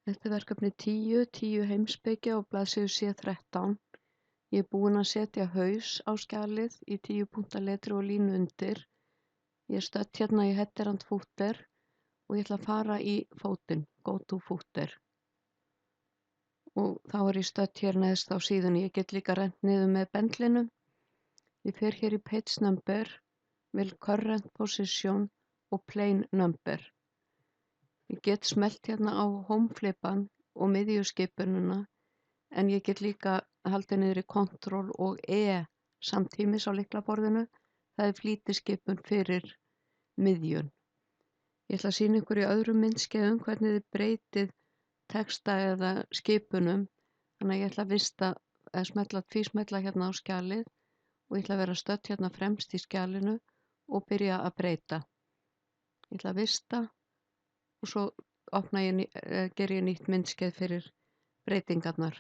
Þetta er verkefni 10 heimspeki á blaðsíðu C13. Ég er búin að setja haus á skjalið í 10 punkta letri og línu undir. Ég er stödd hérna í header and footer og ég ætla að fara í fótinn, go to footer. Og þá er ég stödd hér neðst á síðunni. Ég get líka rennt niður með bendlinum. Ég fer hér í page number, vel current position og plain number. Ég get smellt hérna á home flipan og miðjuskipunina, en ég get líka haldið niður í Ctrl og E samtímis á lyklaborðinu. Það er flýtiskipun fyrir miðjun. Ég ætla að sýna ykkur í öðrum myndskeiðum hvernig þið breytið texta eða skipunum. Þannig að ég ætla að vista eða tvísmetla hérna á skjalið og ég ætla að vera stödd hérna fremst í skjalinu og byrja að breyta. Ég ætla að vista og svo geri ég nýtt myndskeið fyrir breytingarnar.